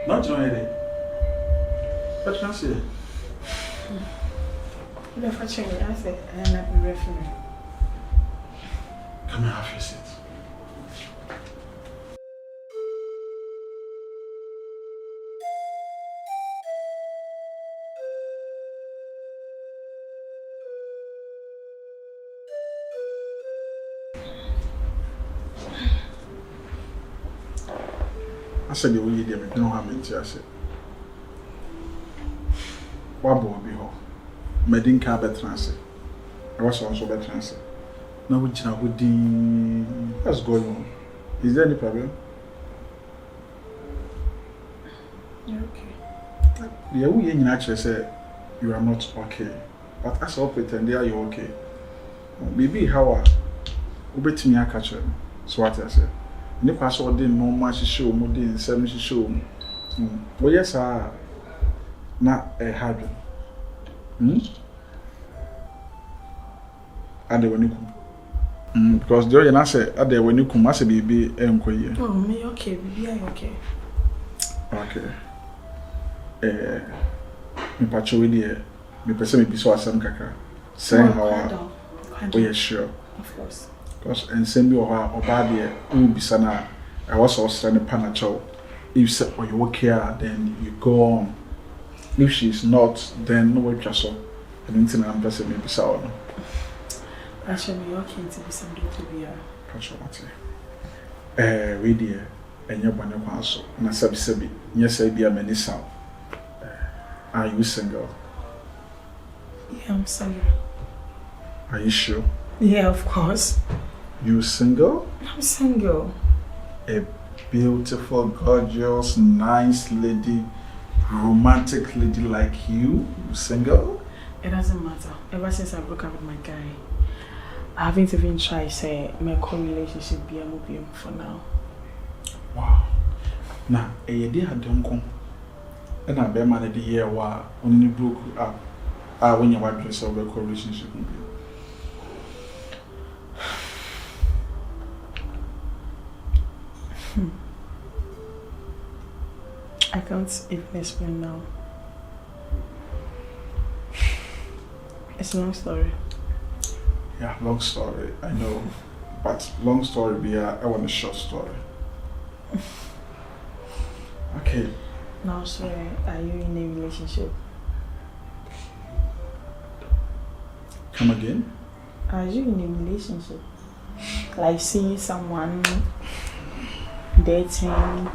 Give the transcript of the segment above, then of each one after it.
Not join it. What can I say? If I change, I say I am not be referee. Come and have your seat. I said the way you did, I don't have it. I said, what will be home? Medin can't be transit. I was also be transit. Now, which now would what's going on? Is there any problem? You're okay. Yeah, we actually say you are not okay. But as I pretend they are you okay. Maybe how are we bet me a catcher? So what I say. Ne password didn't know much show more than 7 show. Well, yes, not a hard. And they when you because the other say at the when you come as a baby and oh, me okay, baby, I okay. Okay. Me pacho with the me person me so asem kakra. Saying how oh yeah sure. Of course. Because and send me or bad there, bisana. I was also trying to panacho. If you say, oh, you work here, then you go on. If she's not, then no way just so. And then I'm just maybe sour. I shall be okay to be somebody to be a Pacho Mate. Radio, and your banner council, and a subsidy. Yes, I be a many sound. Are you single? Yeah, I'm single. Are you sure? Yeah, of course. You single? I'm single. A beautiful, gorgeous, nice lady, romantic lady like you single? It doesn't matter. Ever since I broke up with my guy, I haven't even tried say my co-relationship be a movie for now. Wow. Now, a year had done come. And I bear man the year while only broke up. When your wife dress over a co-relationship with you. I can't even explain now. It's a long story. Yeah, long story, I know. But long story, I want a short story. Okay. Now, so are you in a relationship? Come again? Are you in a relationship? Like seeing someone, dating?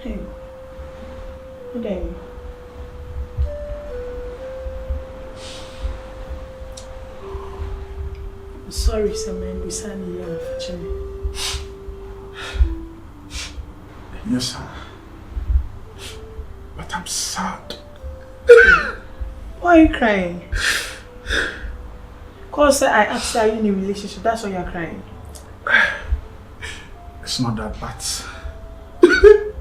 Hey, good day. Sorry, Saman, we said you are unfortunate. Yes, sir. But I'm sad. Why are you crying? Because I asked you, are you in a relationship? That's why you're crying. It's not that bad.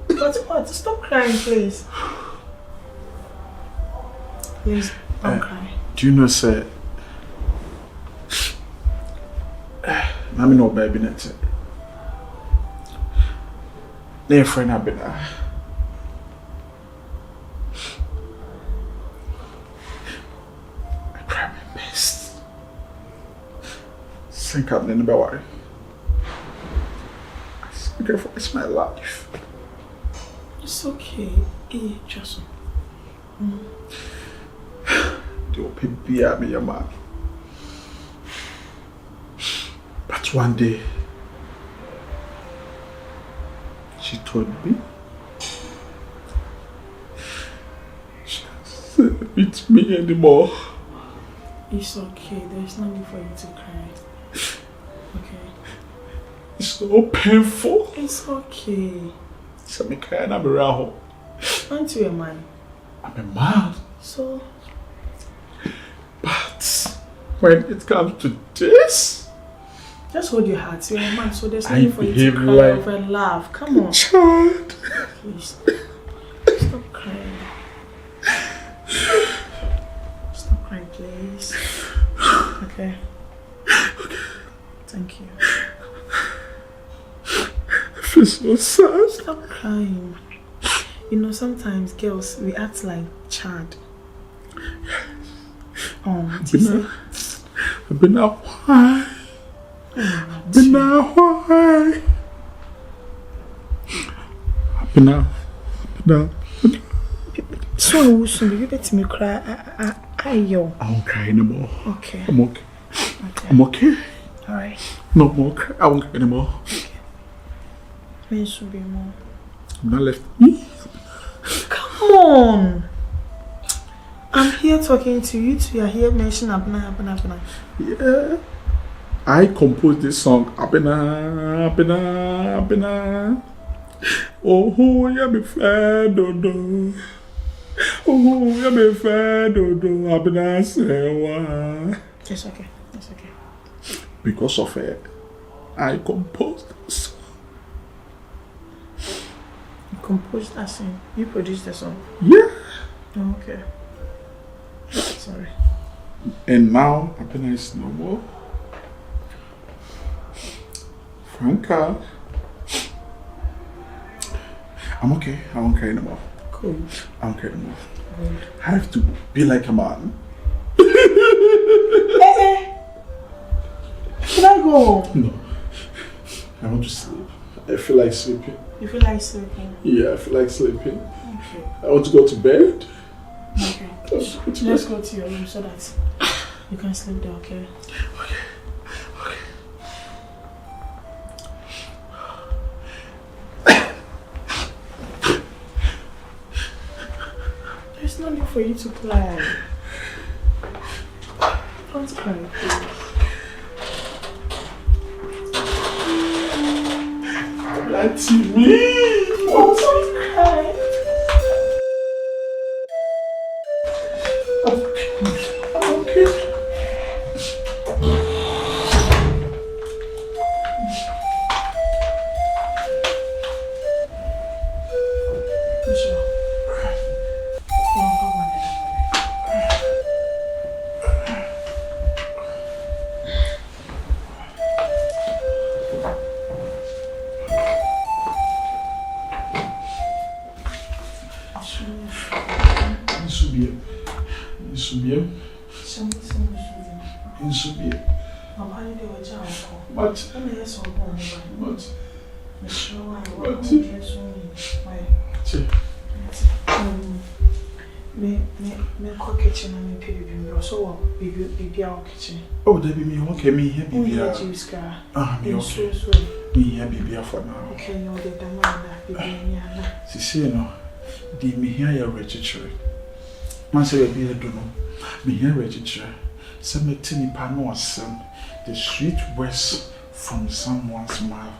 But what? Stop crying, please. Please, don't cry. Do you know, sir? I'm no baby net. Near friend I've been I try my best. Think I'm in the worry. I sacrifice my life. It's okay. Hey, just. Do be a me, man. But one day, she told me she can't meet me anymore. It's okay. There's no need for you to cry. Okay. It's so painful. It's okay. So me cry and I'm around. Aren't you a man? I'm a man. So. But when it comes to this, just hold your heart. You're a man, so there's no I need for you to cry like over and laugh. Come on. Child. Please. Stop crying. Stop crying, Okay. Thank you. I feel so sad. Stop crying. You know, sometimes girls, we act like Chad. I've been out. Why? Been out. Why? I've been out. So you bet me cry. I won't cry anymore. Okay. I'm okay. I'm okay. Alright. No more cry. I won't cry anymore. Okay. Me should be more. I'm not left. Come on. I'm here talking to you. You are here mentioning Abena. Yeah. I composed this song. Abena. Oh, yeah, me friend, do. Oh, yeah, me friend, do. Abena say It's okay. Because of it, I composed the song. You composed that song? You produced the song? Yeah. Oh, okay. Sorry. And now, Abena is no more. Franka. I'm okay. I won't cry anymore. Cool. I won't cry anymore. Good. I have to be like a man. Should I go? No. I want to sleep. I feel like sleeping. You feel like sleeping? Yeah, I feel like sleeping. Okay. I want to go to bed. Okay. Let's go to your room so that you can sleep there, okay? Okay. There's no need for you to cry. Don't cry, please. That's me. Oh, don't cry. Okay. Oh, Debbie, me okay, me here, baby. Me okay. Me here, baby, for now. Okay, no, the demand, baby. See, no, the me here, you're registered. Man, say, baby, I don't know. Me here, registered. Some tiny panel, son. The sweet words from someone's mouth.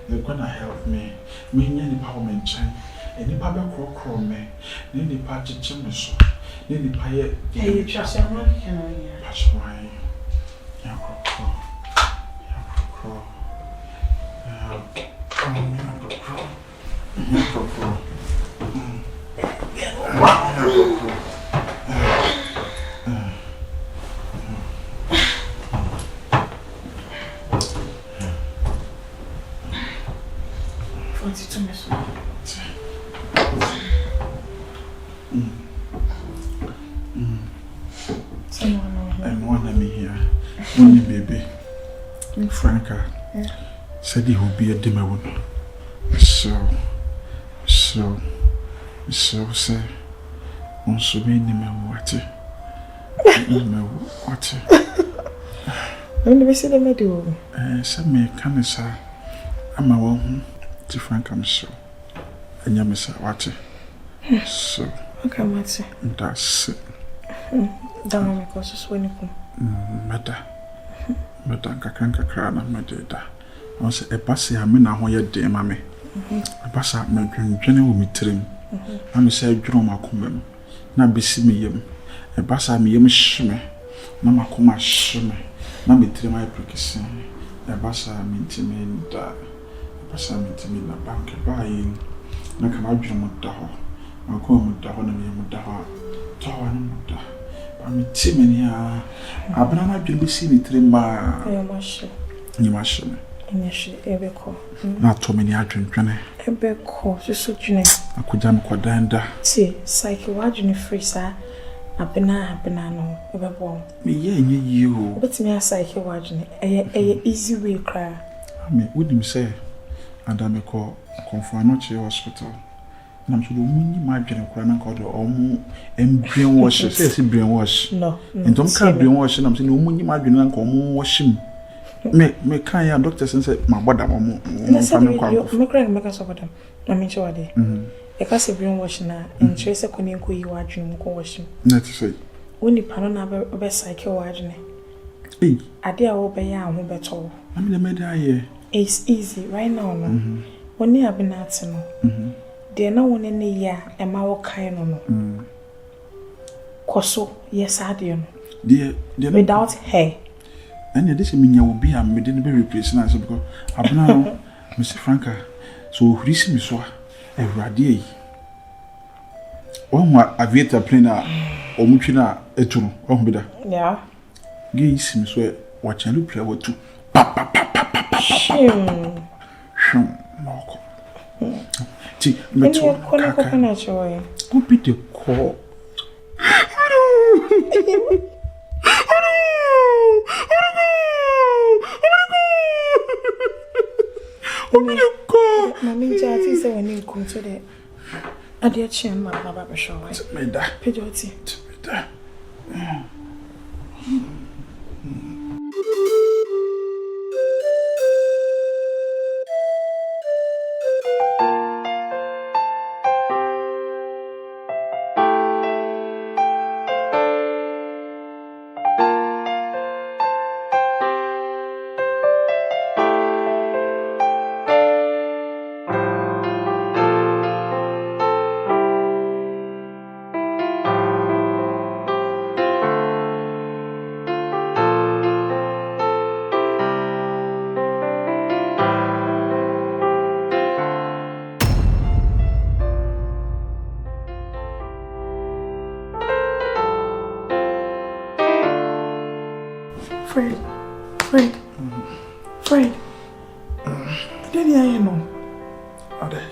They're gonna help me. Me here, the power man, chain. Any papa crow me. Then the patch chimney. Then the pie. Hey, trust your man, can I hear? Patch wine. Franka said he would be a demon. So say, on so many men what? I'm never see them do. Some me can say, I'm a woman to Frank, I'm so. And you miss what? So, okay, Matty. That's it. Down because it's when you come. Matter. Kakra na mededa. On say e pass ya me na ho ye de ma me. E pass a me dwendwene wo mitrim. Na me say dwuro makomam. Na besi me yem. E pass a me yem hye na makoma hye na mitrim ay prokisi. E pass a me ntimi da. E pass a me ntimi na bank ba yi. Na kama dwuro mo da ho. Makoma mo da ho na me mo da ho. Tawa no mo da. Ba me timi ni a Abana dwene besi ni trema. I am sure. You must show me. Initially, Ebeko. Not too many adwene. Ebeko, so june. Akujam kwadanda. See, psyche wajune free sir. Abena no, Ebebo. Me you. But me a psyche wajune. Easy way cry. Me wouldn't say. And I may call Confornoche Hospital. And I'm sure the woman my general crime called and brainwash. Says he brainwash. No, and don't can't brainwash. And I'm saying, no woman my general call wash him. Me kind of doctors and said, my brother, make us over them. I mean, sure, they. A cast of brainwash now, and trace a conical you are dreaming washing. Not to say, only Panona best psycho wajune. I dare obey our home better. I mean, the medal It's easy right now, no. When you have been at no, they are no one in a year, and my kind no. Coso, yes, I do. Dear, Without hair. And this mean you will be a midden be replaced now because I've now, Mr. Franka, so receive me so a radiate. One more aviator plane or muchina etu, oh, bida. Yeah. Gay seems so what you play with two. Marco. See, let's go. Who beat the call? Mammy Jati said when you come to the Adia Chin, my Baba show. Made that Pidgeotty. Fred. Then you know. Are they?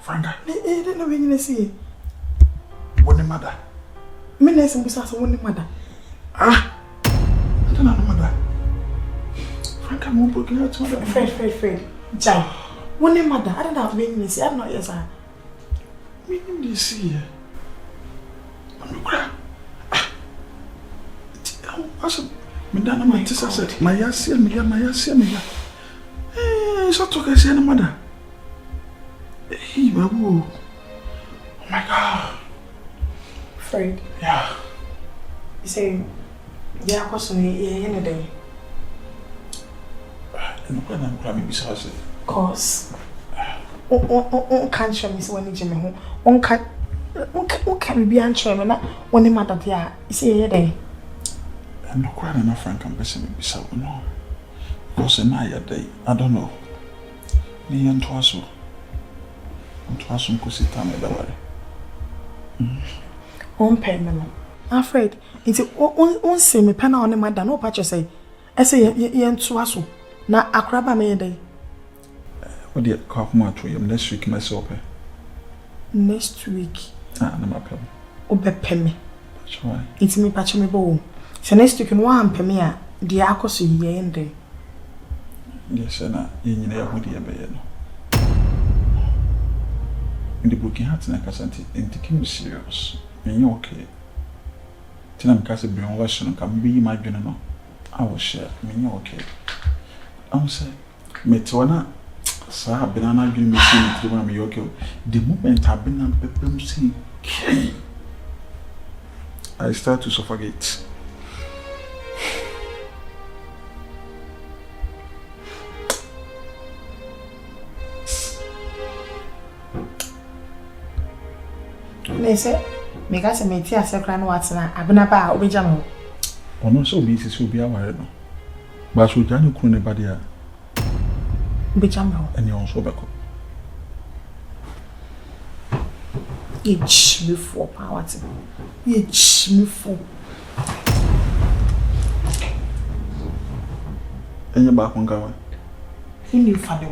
Franka. I don't know when you see. What the mother? Minutes and besides one mother. I don't know mother. Franka won't book out to mother. Fred. Jai. One mother. I don't have when you see. I don't know, yes, I. Meaning you see. I'm crying. Madame, my sister said, my yasia, so took I say, mother. Hey, babu. Oh my God. Fred. Yeah. You say, yeah, possibly, any day. And when I'm crying, besides it. Cause, can't show me when you Jimmy home. One can be answering when the mother there. You see, a day. I'm not quite enough Frank and Bessie beside no. Because a night day, I don't know. Me and Twasso. And Twasso could sit down at the way. Payment. Afraid, it's one semi penna on the mother, no patch say. I say, and Twasso. Now, a crab I made day. What do you call more to him next week, myself? Next week. I'm a pen. Obe me. That's why. It's me patch me bow. So next week in one pemia, the acos ye and day. Yes, and you know who the abayano. In the booking hearts and I can't take serious. And you're okay. Till I'm cast a brain washing and can be my general. I will share. Me, okay. I'm saying, Metona, Sir, banana dream machine to me, okay. The moment I've been on pepper see, I start to suffocate. They say, make us a metia second what's now. I've been about Obijamo. Or not so busy, so be aware. But so Johnny couldn't anybody Bijamo. And you also back up. Each me for power. Each me for. Any back on cover? In you, father.